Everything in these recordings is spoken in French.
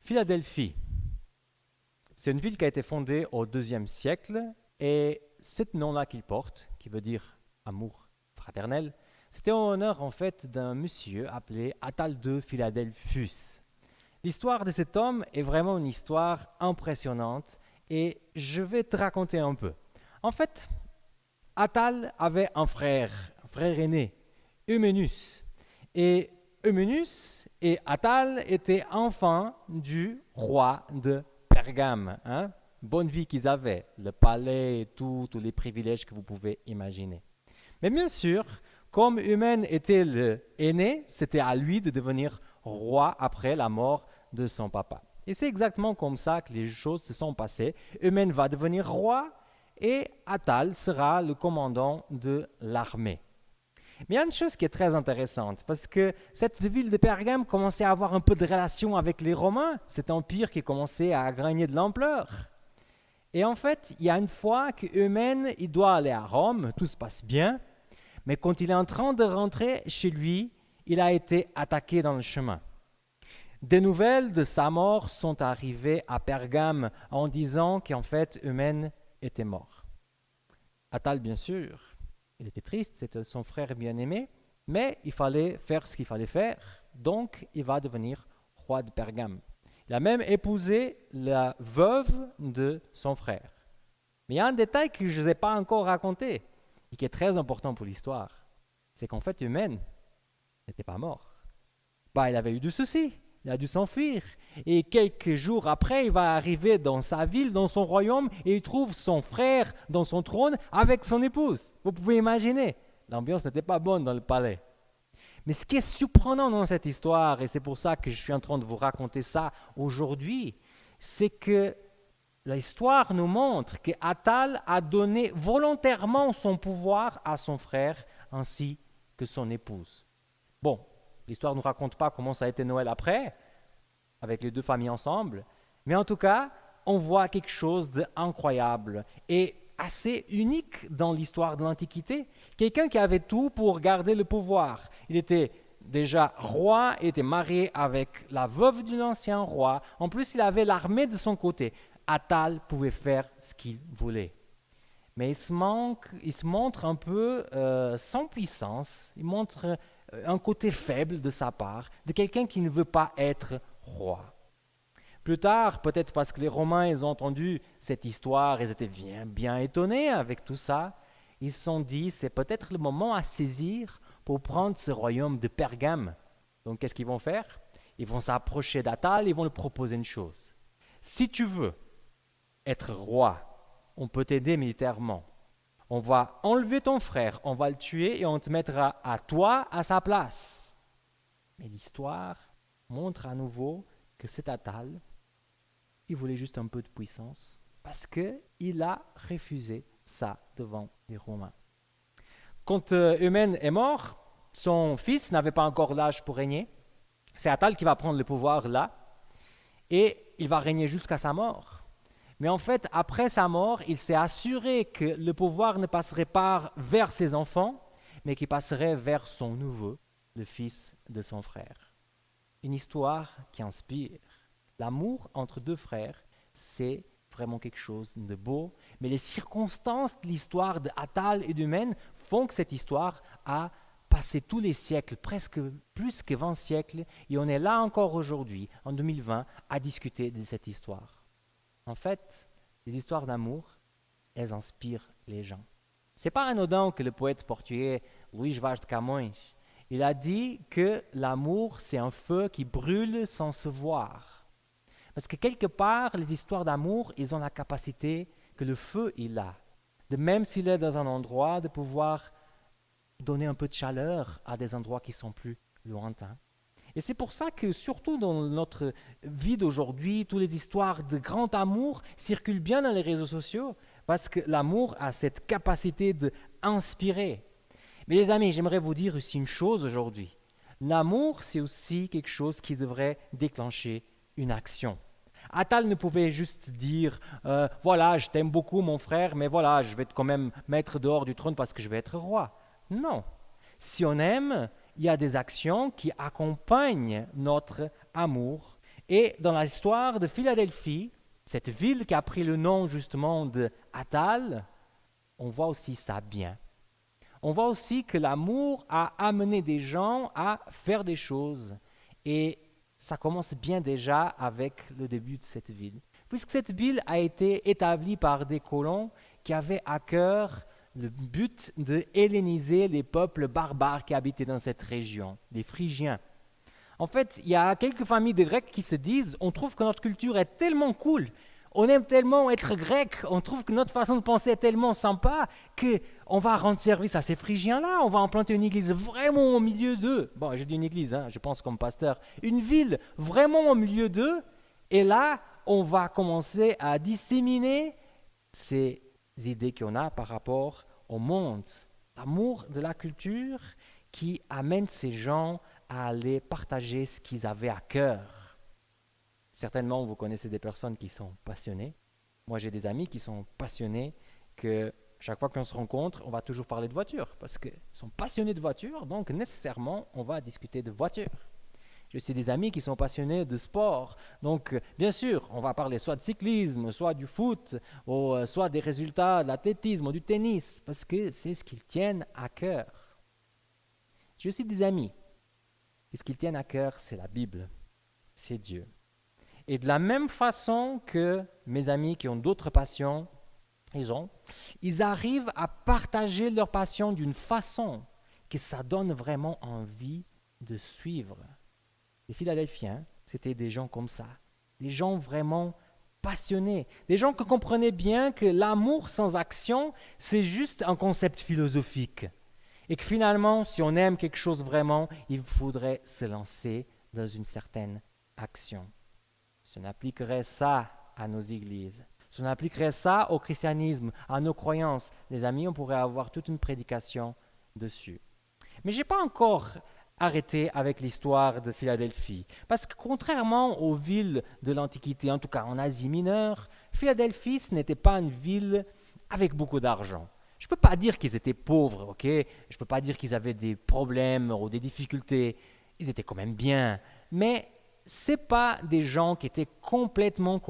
Philadelphie, c'est une ville qui a été fondée au IIe siècle et ce nom-là qu'il porte, qui veut dire amour fraternel, c'était en honneur en fait d'un monsieur appelé Attal II Philadelphus. L'histoire de cet homme est vraiment une histoire impressionnante et je vais te raconter un peu. En fait, Attal avait un frère aîné, Euménus. Et Euménus et Attal étaient enfants du roi de Pergame. Bonne vie qu'ils avaient, le palais et tous les privilèges que vous pouvez imaginer. Mais bien sûr, comme Eumène était l'aîné, c'était à lui de devenir roi après la mort de son papa. Et c'est exactement comme ça que les choses se sont passées. Eumène va devenir roi et Attal sera le commandant de l'armée. Mais il y a une chose qui est très intéressante, parce que cette ville de Pergame commençait à avoir un peu de relation avec les Romains, cet empire qui commençait à gagner de l'ampleur. Et en fait, il y a une fois qu'Eumène, il doit aller à Rome, tout se passe bien, mais quand il est en train de rentrer chez lui, il a été attaqué dans le chemin. Des nouvelles de sa mort sont arrivées à Pergame en disant qu'en fait, Eumène était mort. Attal, bien sûr, il était triste, c'était son frère bien-aimé, mais il fallait faire ce qu'il fallait faire, donc il va devenir roi de Pergame. Il a même épousé la veuve de son frère. Mais il y a un détail que je ne vous ai pas encore raconté et qui est très important pour l'histoire. C'est qu'en fait, Eumène n'était pas mort. Il avait eu du souci, il a dû s'enfuir. Et quelques jours après, il va arriver dans sa ville, dans son royaume, et il trouve son frère dans son trône avec son épouse. Vous pouvez imaginer, l'ambiance n'était pas bonne dans le palais. Mais ce qui est surprenant dans cette histoire, et c'est pour ça que je suis en train de vous raconter ça aujourd'hui, c'est que l'histoire nous montre qu'Attal a donné volontairement son pouvoir à son frère ainsi que son épouse. Bon, l'histoire ne nous raconte pas comment ça a été Noël après, avec les deux familles ensemble, mais en tout cas, on voit quelque chose d'incroyable et assez unique dans l'histoire de l'Antiquité. Quelqu'un qui avait tout pour garder le pouvoir. Il était déjà roi, il était marié avec la veuve d'un ancien roi. En plus, il avait l'armée de son côté. Attal pouvait faire ce qu'il voulait. Mais il se montre un peu sans puissance. Il montre un côté faible de sa part, de quelqu'un qui ne veut pas être roi. Plus tard, peut-être parce que les Romains ils ont entendu cette histoire, ils étaient bien étonnés avec tout ça, ils se sont dit c'est peut-être le moment à saisir pour prendre ce royaume de Pergame. Donc qu'est-ce qu'ils vont faire? Ils vont s'approcher d'Attal, ils vont lui proposer une chose. Si tu veux être roi, on peut t'aider militairement. On va enlever ton frère, on va le tuer et on te mettra à toi à sa place. Mais l'histoire montre à nouveau que cet Attal, il voulait juste un peu de puissance parce qu'il a refusé ça devant les Romains. Quand Eumène est mort, son fils n'avait pas encore l'âge pour régner. C'est Attal qui va prendre le pouvoir là et il va régner jusqu'à sa mort. Mais en fait, après sa mort, il s'est assuré que le pouvoir ne passerait pas vers ses enfants, mais qu'il passerait vers son neveu, le fils de son frère. Une histoire qui inspire. L'amour entre deux frères, c'est vraiment quelque chose de beau, mais les circonstances de l'histoire d'Attal et d'Eumène font que cette histoire a passé tous les siècles, presque plus que 20 siècles, et on est là encore aujourd'hui, en 2020, à discuter de cette histoire. En fait, les histoires d'amour, elles inspirent les gens. C'est pas anodin que le poète portugais Luís Vaz de Camões, il a dit que l'amour, c'est un feu qui brûle sans se voir. Parce que quelque part, les histoires d'amour, ils ont la capacité que le feu est là. De même s'il est dans un endroit, de pouvoir donner un peu de chaleur à des endroits qui sont plus lointains. Et c'est pour ça que, surtout dans notre vie d'aujourd'hui, toutes les histoires de grand amour circulent bien dans les réseaux sociaux, parce que l'amour a cette capacité d'inspirer. Mais les amis, j'aimerais vous dire aussi une chose aujourd'hui. L'amour, c'est aussi quelque chose qui devrait déclencher une action. Attal ne pouvait juste dire voilà, je t'aime beaucoup mon frère, mais voilà, je vais quand même mettre dehors du trône parce que je vais être roi. Non. Si on aime, il y a des actions qui accompagnent notre amour Et dans l'histoire de Philadelphie, cette ville qui a pris le nom justement de Attal, on voit aussi ça bien. On voit aussi que l'amour a amené des gens à faire des choses. Et ça commence bien déjà avec le début de cette ville. Puisque cette ville a été établie par des colons qui avaient à cœur le but de helléniser les peuples barbares qui habitaient dans cette région, les Phrygiens. En fait, il y a quelques familles de Grecs qui se disent, on trouve que notre culture est tellement cool, on aime tellement être grec, on trouve que notre façon de penser est tellement sympa qu'on va rendre service à ces Phrygiens-là, on va implanter une église vraiment au milieu d'eux. Bon, je dis une église, je pense comme pasteur. Une ville vraiment au milieu d'eux, et là, on va commencer à disséminer ces idées qu'on a par rapport au monde. L'amour de la culture qui amène ces gens à aller partager ce qu'ils avaient à cœur. Certainement, vous connaissez des personnes qui sont passionnées. Moi, j'ai des amis qui sont passionnés, que chaque fois qu'on se rencontre, on va toujours parler de voiture, parce qu'ils sont passionnés de voiture, donc nécessairement, on va discuter de voiture. J'ai aussi des amis qui sont passionnés de sport, donc bien sûr, on va parler soit de cyclisme, soit du foot, ou soit des résultats de l'athlétisme ou du tennis, parce que c'est ce qu'ils tiennent à cœur. J'ai aussi des amis, et ce qu'ils tiennent à cœur, c'est la Bible, c'est Dieu. Et de la même façon que mes amis qui ont d'autres passions, ils arrivent à partager leur passion d'une façon que ça donne vraiment envie de suivre. Les Philadelphiens, c'était des gens comme ça, des gens vraiment passionnés, des gens qui comprenaient bien que l'amour sans action, c'est juste un concept philosophique. Et que finalement, si on aime quelque chose vraiment, il faudrait se lancer dans une certaine action. Si on appliquerait ça à nos églises, si on appliquerait ça au christianisme, à nos croyances, les amis, on pourrait avoir toute une prédication dessus. Mais je n'ai pas encore arrêté avec l'histoire de Philadelphie, parce que contrairement aux villes de l'Antiquité, en tout cas en Asie mineure, Philadelphie, ce n'était pas une ville avec beaucoup d'argent. Je ne peux pas dire qu'ils étaient pauvres, ok? Je ne peux pas dire qu'ils avaient des problèmes ou des difficultés. Ils étaient quand même bien, mais ce n'est pas des gens qui étaient complètement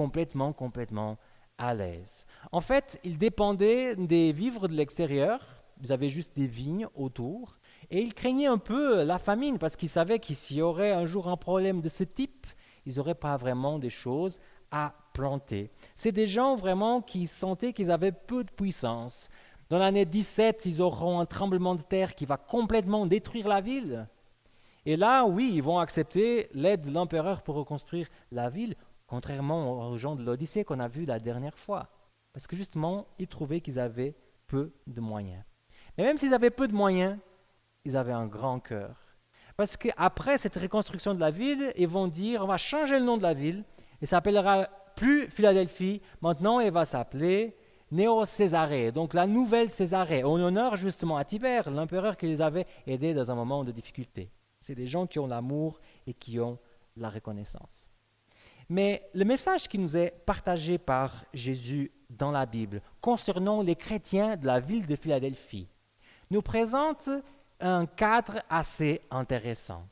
à l'aise. En fait, ils dépendaient des vivres de l'extérieur, ils avaient juste des vignes autour, et ils craignaient un peu la famine, parce qu'ils savaient que s'il y aurait un jour un problème de ce type, ils n'auraient pas vraiment des choses à planter. C'est des gens vraiment qui sentaient qu'ils avaient peu de puissance. Dans l'année 17, ils auront un tremblement de terre qui va complètement détruire la ville. Et là, oui, ils vont accepter l'aide de l'empereur pour reconstruire la ville, contrairement aux gens de l'Odyssée qu'on a vus la dernière fois. Parce que justement, ils trouvaient qu'ils avaient peu de moyens. Mais même s'ils avaient peu de moyens, ils avaient un grand cœur. Parce qu'après cette reconstruction de la ville, ils vont dire, on va changer le nom de la ville, et ça s'appellera plus Philadelphie, maintenant elle va s'appeler Néo-Césarée, donc la nouvelle Césarée, en honneur justement à Tibère, l'empereur qui les avait aidés dans un moment de difficulté. C'est des gens qui ont l'amour et qui ont la reconnaissance. Mais le message qui nous est partagé par Jésus dans la Bible concernant les chrétiens de la ville de Philadelphie nous présente un cadre assez intéressant.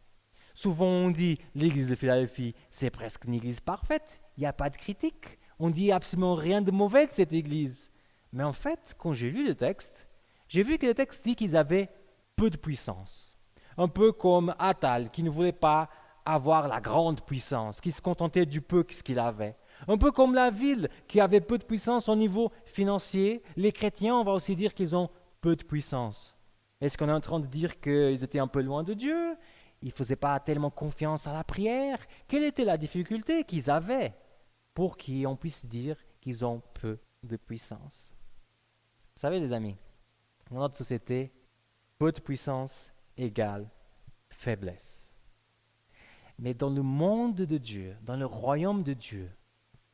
Souvent on dit l'église de Philadelphie, c'est presque une église parfaite, il n'y a pas de critique, on dit absolument rien de mauvais de cette église. Mais en fait, quand j'ai lu le texte, j'ai vu que le texte dit qu'ils avaient peu de puissance. Un peu comme Attal, qui ne voulait pas avoir la grande puissance, qui se contentait du peu qu'il avait. Un peu comme la ville, qui avait peu de puissance au niveau financier. Les chrétiens, on va aussi dire qu'ils ont peu de puissance. Est-ce qu'on est en train de dire qu'ils étaient un peu loin de Dieu? Ils ne faisaient pas tellement confiance à la prière? Quelle était la difficulté qu'ils avaient pour qu'on puisse dire qu'ils ont peu de puissance? Vous savez, les amis, dans notre société, peu de puissance égale faiblesse. Mais dans le monde de Dieu, dans le royaume de Dieu,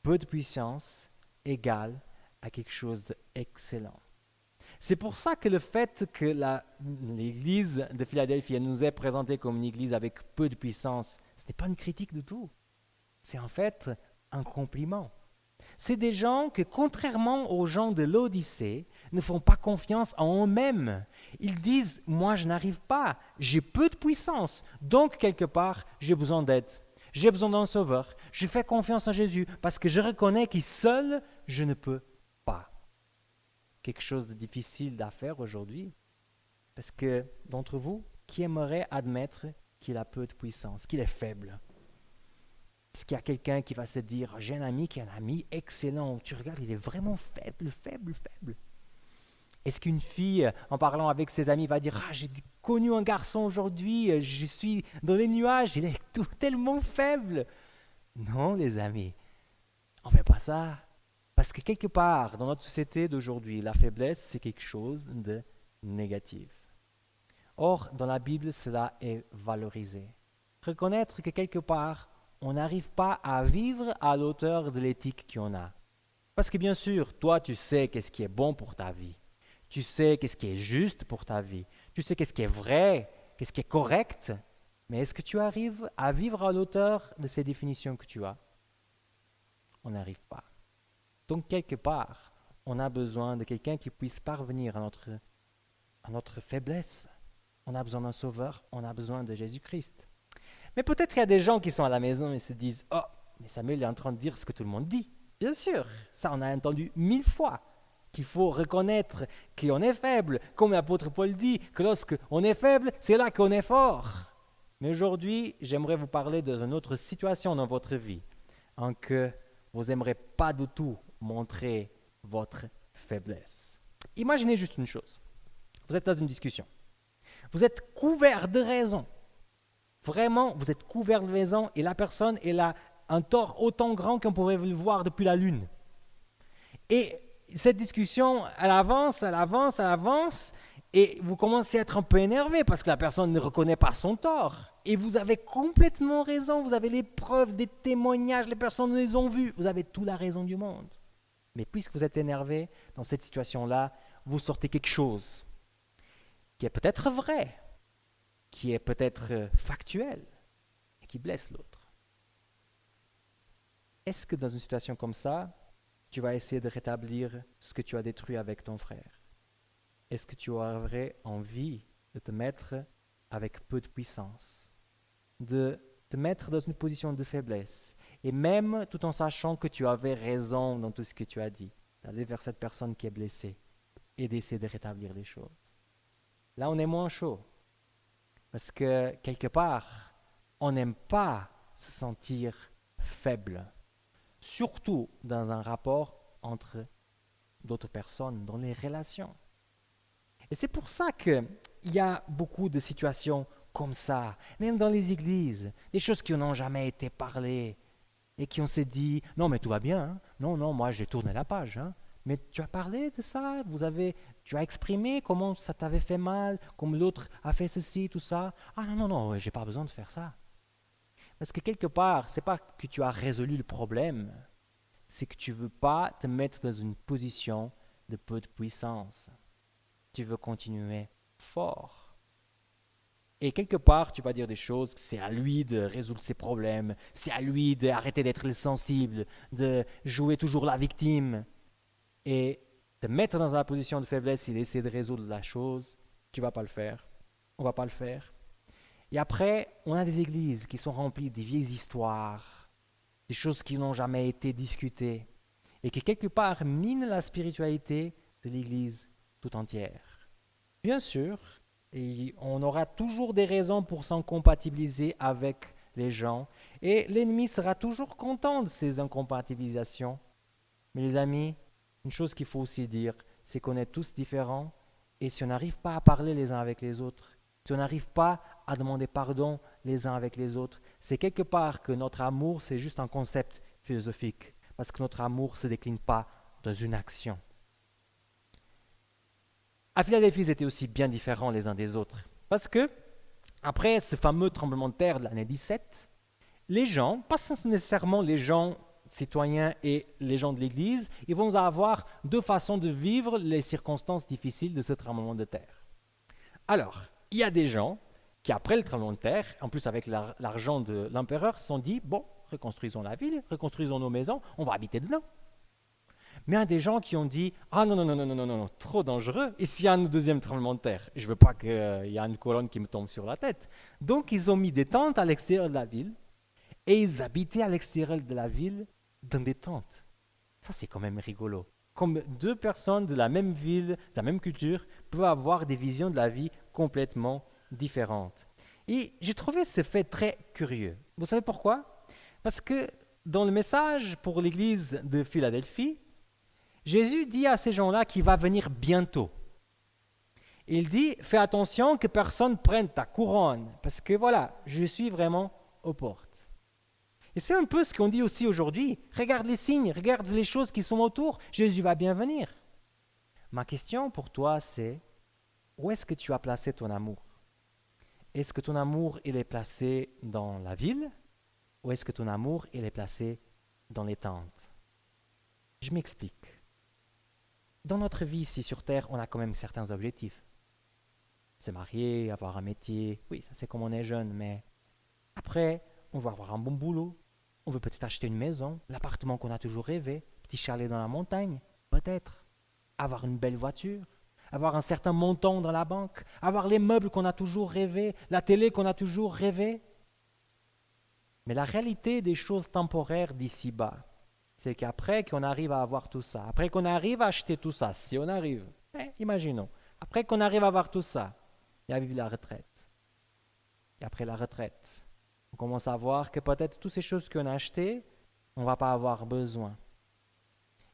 peu de puissance égale à quelque chose d'excellent. C'est pour ça que le fait que l'église de Philadelphie nous est présentée comme une église avec peu de puissance, ce n'est pas une critique du tout. C'est en fait un compliment. C'est des gens que, contrairement aux gens de l'Odyssée, ne font pas confiance en eux-mêmes. Ils disent, moi je n'arrive pas, j'ai peu de puissance, donc quelque part j'ai besoin d'aide. J'ai besoin d'un sauveur, Je fais confiance en Jésus parce que je reconnais que seul, je ne peux pas. Quelque chose de difficile à faire aujourd'hui. Parce que d'entre vous, qui aimerait admettre qu'il a peu de puissance, qu'il est faible? Est-ce qu'il y a quelqu'un qui va se dire, j'ai un ami qui est un ami excellent, tu regardes, il est vraiment faible, faible, faible. Est-ce qu'une fille, en parlant avec ses amis, va dire, j'ai connu un garçon aujourd'hui, je suis dans les nuages, il est tellement faible? Non, les amis, on ne fait pas ça. Parce que quelque part, dans notre société d'aujourd'hui, la faiblesse, c'est quelque chose de négatif. Or, dans la Bible, cela est valorisé. Reconnaître que quelque part, on n'arrive pas à vivre à l'auteur de l'éthique qu'on a. Parce que bien sûr, toi, tu sais qu'est-ce qui est bon pour ta vie. Tu sais qu'est-ce qui est juste pour ta vie. Tu sais qu'est-ce qui est vrai, qu'est-ce qui est correct. Mais est-ce que tu arrives à vivre à l'auteur de ces définitions que tu as? On n'arrive pas. Donc, quelque part, on a besoin de quelqu'un qui puisse parvenir à notre faiblesse. On a besoin d'un sauveur, on a besoin de Jésus-Christ. Mais peut-être il y a des gens qui sont à la maison et se disent « Oh, mais Samuel est en train de dire ce que tout le monde dit. » Bien sûr, ça on a entendu 1000 fois, qu'il faut reconnaître qu'on est faible, comme l'apôtre Paul dit, que lorsque on est faible, c'est là qu'on est fort. Mais aujourd'hui, j'aimerais vous parler d'une autre situation dans votre vie, en que vous n'aimerez pas du tout montrer votre faiblesse. Imaginez juste une chose. Vous êtes dans une discussion. Vous êtes couvert de raison. Vraiment, vous êtes couvert de raison et la personne, elle a un tort autant grand qu'on pourrait le voir depuis la Lune. Et cette discussion, elle avance, et vous commencez à être un peu énervé parce que la personne ne reconnaît pas son tort. Et vous avez complètement raison, vous avez les preuves, des témoignages, les personnes les ont vus, vous avez toute la raison du monde. Mais puisque vous êtes énervé, dans cette situation-là, vous sortez quelque chose qui est peut-être vrai, qui est peut-être factuel, et qui blesse l'autre. Est-ce que dans une situation comme ça, tu vas essayer de rétablir ce que tu as détruit avec ton frère? Est-ce que tu aurais envie de te mettre avec peu de puissance, de te mettre dans une position de faiblesse, et même tout en sachant que tu avais raison dans tout ce que tu as dit, d'aller vers cette personne qui est blessée et d'essayer de rétablir les choses? Là, on est moins chaud, parce que quelque part, on n'aime pas se sentir faible, surtout dans un rapport entre d'autres personnes, dans les relations. Et c'est pour ça qu'il y a beaucoup de situations comme ça, même dans les églises, des choses qui n'ont jamais été parlées et qui on s'est dit, non mais tout va bien, hein? Non, moi j'ai tourné la page, hein? Mais tu as parlé de ça, tu as exprimé comment ça t'avait fait mal, comme l'autre a fait ceci, tout ça. Ah non, j'ai pas besoin de faire ça. Parce que quelque part, c'est pas que tu as résolu le problème, c'est que tu veux pas te mettre dans une position de peu de puissance. Tu veux continuer fort. Et quelque part, tu vas dire des choses, c'est à lui de résoudre ses problèmes, c'est à lui d'arrêter d'être le sensible, de jouer toujours la victime. Et te mettre dans la position de faiblesse et d'essayer de résoudre la chose, tu ne vas pas le faire. On ne va pas le faire. Et après, on a des églises qui sont remplies de vieilles histoires, des choses qui n'ont jamais été discutées, et qui quelque part minent la spiritualité de l'église tout entière. Bien sûr, et on aura toujours des raisons pour s'incompatibiliser avec les gens, et l'ennemi sera toujours content de ces incompatibilisations. Mais les amis, une chose qu'il faut aussi dire, c'est qu'on est tous différents, et si on n'arrive pas à parler les uns avec les autres, si on n'arrive pas à demander pardon les uns avec les autres, c'est quelque part que notre amour, c'est juste un concept philosophique, parce que notre amour ne se décline pas dans une action. À Philadelphie, ils étaient aussi bien différents les uns des autres, parce que, après ce fameux tremblement de terre de l'année 17, les gens, pas nécessairement les gens citoyens et les gens de l'Église, ils vont avoir deux façons de vivre les circonstances difficiles de ce tremblement de terre. Alors, il y a des gens qui, après le tremblement de terre, en plus avec l'argent de l'empereur, se sont dit, bon, reconstruisons la ville, reconstruisons nos maisons, on va habiter dedans. Mais il y a des gens qui ont dit, ah non, trop dangereux, et s'il y a un deuxième tremblement de terre, je ne veux pas qu'il y ait une colonne qui me tombe sur la tête. Donc, ils ont mis des tentes à l'extérieur de la ville, et ils habitaient à l'extérieur de la ville dans des tentes. Ça, c'est quand même rigolo. Comme deux personnes de la même ville, de la même culture, peuvent avoir des visions de la vie complètement différentes. Et j'ai trouvé ce fait très curieux. Vous savez pourquoi? Parce que dans le message pour l'église de Philadelphie, Jésus dit à ces gens-là qu'il va venir bientôt. Il dit, fais attention que personne prenne ta couronne, parce que voilà, je suis vraiment aux portes. Et c'est un peu ce qu'on dit aussi aujourd'hui. Regarde les signes, regarde les choses qui sont autour, Jésus va bien venir. Ma question pour toi, c'est, où est-ce que tu as placé ton amour? Est-ce que ton amour, il est placé dans la ville, ou est-ce que ton amour, il est placé dans les tentes? Je m'explique. Dans notre vie ici sur Terre, on a quand même certains objectifs. Se marier, avoir un métier, oui, ça c'est comme on est jeune, mais après, on veut avoir un bon boulot, on veut peut-être acheter une maison, l'appartement qu'on a toujours rêvé, petit chalet dans la montagne, peut-être, avoir une belle voiture, avoir un certain montant dans la banque, avoir les meubles qu'on a toujours rêvé, la télé qu'on a toujours rêvé. Mais la réalité des choses temporaires d'ici-bas, c'est qu'après qu'on arrive à avoir tout ça, après qu'on arrive à acheter tout ça, si on arrive, imaginons, après qu'on arrive à avoir tout ça, il y a eu la retraite. Et après la retraite, on commence à voir que peut-être toutes ces choses qu'on a achetées, on ne va pas avoir besoin.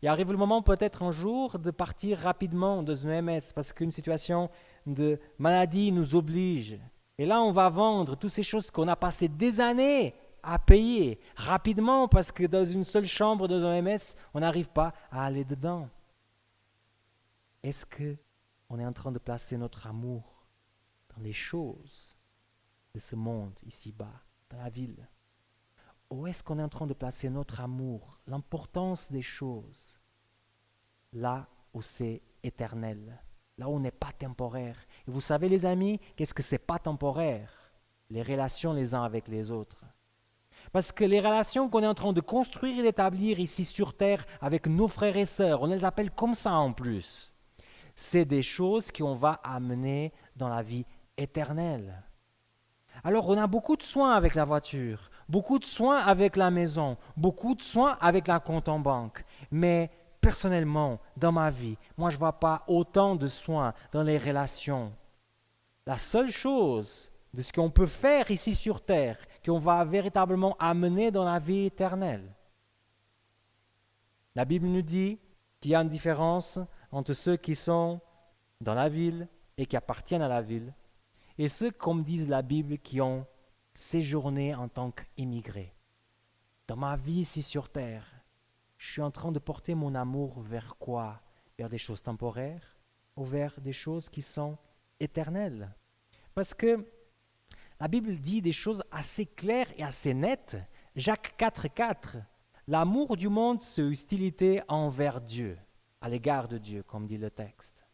Il arrive le moment peut-être un jour de partir rapidement dans une MS parce qu'une situation de maladie nous oblige. Et là, on va vendre toutes ces choses qu'on a passé des années à payer rapidement parce que dans une seule chambre, dans un MS, on n'arrive pas à aller dedans. Est-ce qu'on est en train de placer notre amour dans les choses de ce monde ici-bas, dans la ville? Ou est-ce qu'on est en train de placer notre amour, l'importance des choses, là où c'est éternel, là où on n'est pas temporaire? Et vous savez les amis, qu'est-ce que c'est pas temporaire? Les relations les uns avec les autres. Parce que les relations qu'on est en train de construire et d'établir ici sur Terre avec nos frères et sœurs, on les appelle comme ça en plus, c'est des choses qu'on va amener dans la vie éternelle. Alors on a beaucoup de soins avec la voiture, beaucoup de soins avec la maison, beaucoup de soins avec la compte en banque. Mais personnellement, dans ma vie, moi je ne vois pas autant de soins dans les relations. La seule chose de ce qu'on peut faire ici sur Terre, qu'on va véritablement amener dans la vie éternelle. La Bible nous dit qu'il y a une différence entre ceux qui sont dans la ville et qui appartiennent à la ville, et ceux, comme disent la Bible, qui ont séjourné en tant qu'immigrés. Dans ma vie ici sur Terre, je suis en train de porter mon amour vers quoi? Vers des choses temporaires ou vers des choses qui sont éternelles? Parce que la Bible dit des choses assez claires et assez nettes. Jacques 4,4, l'amour du monde, c'est hostilité envers Dieu, à l'égard de Dieu, comme dit le texte.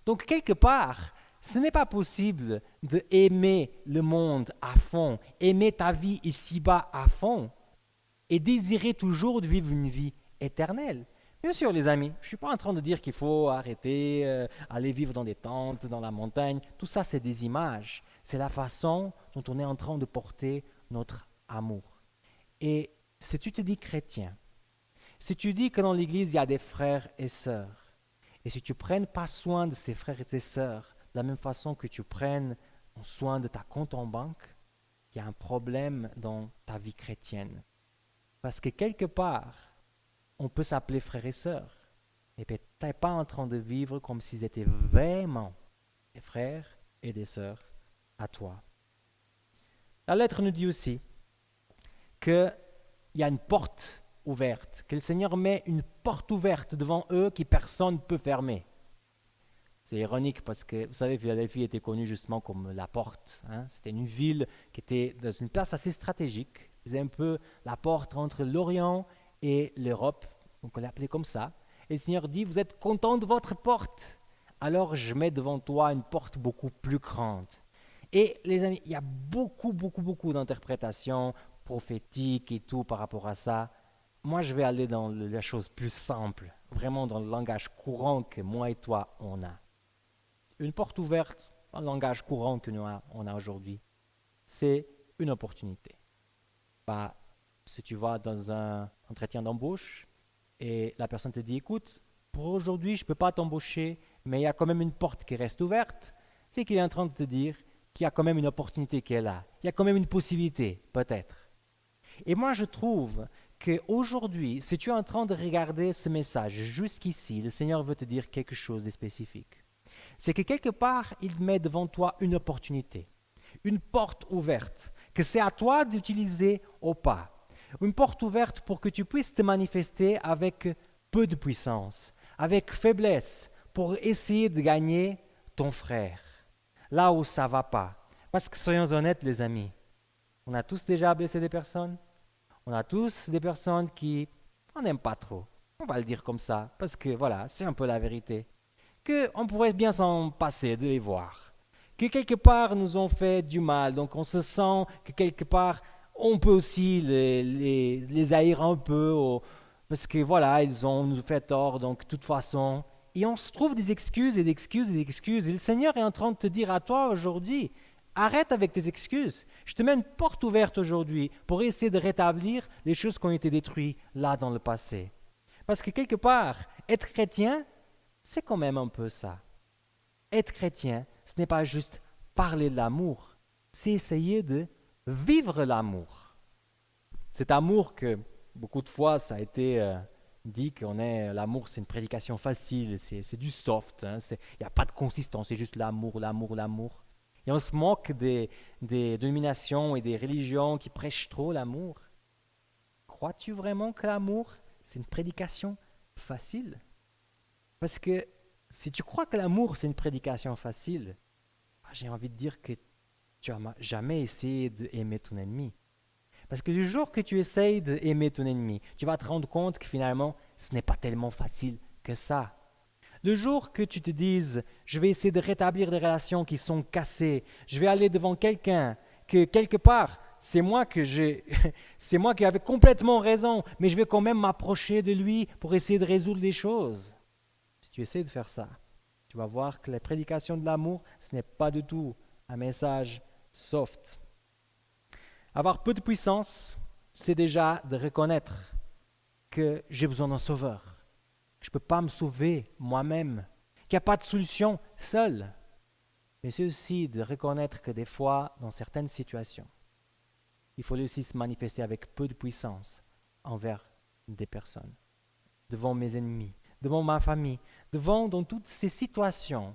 Donc, quelque part, ce n'est pas possible d'aimer le monde à fond, aimer ta vie ici-bas à fond et désirer toujours de vivre une vie éternelle. Bien sûr, les amis, je ne suis pas en train de dire qu'il faut arrêter, aller vivre dans des tentes, dans la montagne. Tout ça, c'est des images. C'est la façon dont on est en train de porter notre amour. Et si tu te dis chrétien, si tu dis que dans l'Église, il y a des frères et sœurs, et si tu ne prennes pas soin de ces frères et tes sœurs, de la même façon que tu prennes soin de ta compte en banque, il y a un problème dans ta vie chrétienne. Parce que quelque part, on peut s'appeler frères et sœurs, mais tu n'es pas en train de vivre comme s'ils étaient vraiment des frères et des sœurs à toi. La lettre nous dit aussi qu'il y a une porte ouverte, que le Seigneur met une porte ouverte devant eux que personne ne peut fermer. C'est ironique parce que, vous savez, Philadelphie était connue justement comme la porte. C'était une ville qui était dans une place assez stratégique. C'était un peu la porte entre l'Orient et l'Europe. Donc on l'appelait comme ça. Et le Seigneur dit, vous êtes content de votre porte? Alors je mets devant toi une porte beaucoup plus grande. Et les amis, il y a beaucoup d'interprétations prophétiques et tout par rapport à ça. Moi, je vais aller dans la chose plus simple, vraiment dans le langage courant que moi et toi, on a. Une porte ouverte, un langage courant que on a aujourd'hui, c'est une opportunité. Pas Si tu vas dans un entretien d'embauche et la personne te dit, écoute, pour aujourd'hui, je ne peux pas t'embaucher, mais il y a quand même une porte qui reste ouverte, c'est qu'il est en train de te dire qu'il y a quand même une opportunité qui est là. Il y a quand même une possibilité, peut-être. Et moi, je trouve qu'aujourd'hui, si tu es en train de regarder ce message jusqu'ici, le Seigneur veut te dire quelque chose de spécifique. C'est que quelque part, il met devant toi une opportunité, une porte ouverte, que c'est à toi d'utiliser ou pas. Une porte ouverte pour que tu puisses te manifester avec peu de puissance, avec faiblesse, pour essayer de gagner ton frère, là où ça ne va pas. Parce que soyons honnêtes, les amis, on a tous déjà blessé des personnes, on a tous des personnes qui on n'aime pas trop. On va le dire comme ça, parce que voilà, c'est un peu la vérité. Qu'on pourrait bien s'en passer de les voir. Que quelque part nous ont fait du mal, donc on se sent que quelque part on peut aussi les haïr un peu, parce que voilà, ils ont nous fait tort, donc de toute façon. Et on se trouve des excuses et des excuses et des excuses. Et le Seigneur est en train de te dire à toi aujourd'hui, arrête avec tes excuses. Je te mets une porte ouverte aujourd'hui pour essayer de rétablir les choses qui ont été détruites là dans le passé. Parce que quelque part, être chrétien, c'est quand même un peu ça. Être chrétien, ce n'est pas juste parler de l'amour, c'est essayer de vivre l'amour. Cet amour que beaucoup de fois ça a été dit l'amour c'est une prédication facile, c'est du soft, hein, il n'y a pas de consistance, c'est juste l'amour, l'amour, l'amour. Et on se moque des dénominations et des religions qui prêchent trop l'amour. Crois-tu vraiment que l'amour, c'est une prédication facile? Parce que si tu crois que l'amour, c'est une prédication facile, j'ai envie de dire que tu n'as jamais essayé d'aimer ton ennemi. Parce que du jour que tu essayes d'aimer ton ennemi, tu vas te rendre compte que finalement, ce n'est pas tellement facile que ça. Le jour que tu te dises, je vais essayer de rétablir des relations qui sont cassées, je vais aller devant quelqu'un que quelque part, c'est moi c'est moi qui avais complètement raison, mais je vais quand même m'approcher de lui pour essayer de résoudre les choses. Si tu essaies de faire ça, tu vas voir que la prédication de l'amour, ce n'est pas du tout un message soft. Avoir peu de puissance, c'est déjà de reconnaître que j'ai besoin d'un sauveur. Je ne peux pas me sauver moi-même, qu'il n'y a pas de solution seul. Mais c'est aussi de reconnaître que des fois, dans certaines situations, il faut aussi se manifester avec peu de puissance envers des personnes, devant mes ennemis, devant ma famille, dans toutes ces situations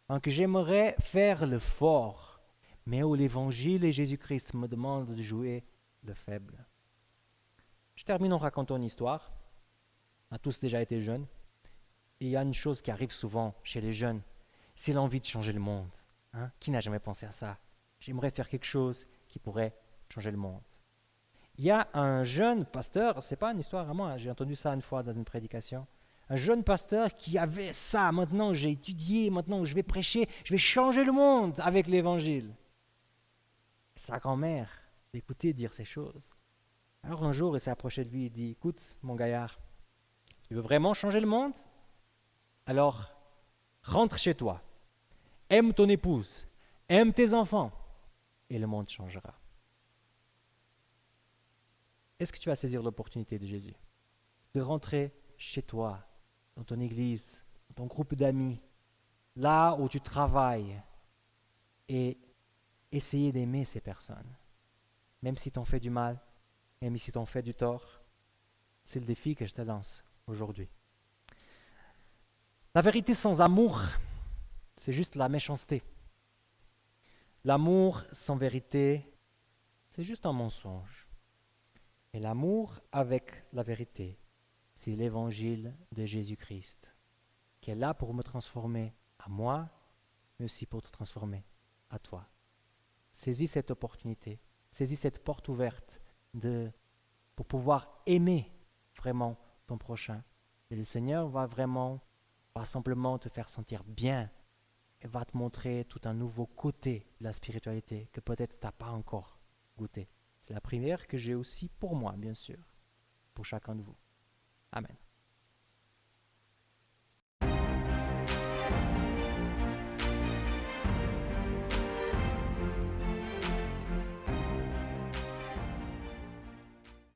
en que j'aimerais faire le fort, mais où l'Évangile et Jésus-Christ me demandent de jouer le faible. Je termine en racontant une histoire. On a tous déjà été jeunes. Et il y a une chose qui arrive souvent chez les jeunes, c'est l'envie de changer le monde. Hein? Qui n'a jamais pensé à ça? J'aimerais faire quelque chose qui pourrait changer le monde. Il y a un jeune pasteur, c'est pas une histoire à moi, j'ai entendu ça une fois dans une prédication. Un jeune pasteur qui avait ça, maintenant j'ai étudié, maintenant je vais prêcher, je vais changer le monde avec l'évangile. Sa grand-mère l'écoutait dire ces choses. Alors un jour, il s'est approché de lui et dit, écoute mon gaillard, tu veux vraiment changer le monde? Alors, rentre chez toi, aime ton épouse, aime tes enfants, et le monde changera. Est-ce que tu vas saisir l'opportunité de Jésus? De rentrer chez toi, dans ton église, dans ton groupe d'amis, là où tu travailles, et essayer d'aimer ces personnes. Même si t'en fais du mal, même si t'en fais du tort, c'est le défi que je te lance aujourd'hui. La vérité sans amour, c'est juste la méchanceté. L'amour sans vérité, c'est juste un mensonge. Et l'amour avec la vérité, c'est l'évangile de Jésus-Christ, qui est là pour me transformer à moi, mais aussi pour te transformer à toi. Saisis cette opportunité, saisis cette porte ouverte pour pouvoir aimer vraiment ton prochain. Et le Seigneur va simplement te faire sentir bien et va te montrer tout un nouveau côté de la spiritualité que peut-être tu n'as pas encore goûté. C'est la prière que j'ai aussi pour moi, bien sûr, pour chacun de vous. Amen.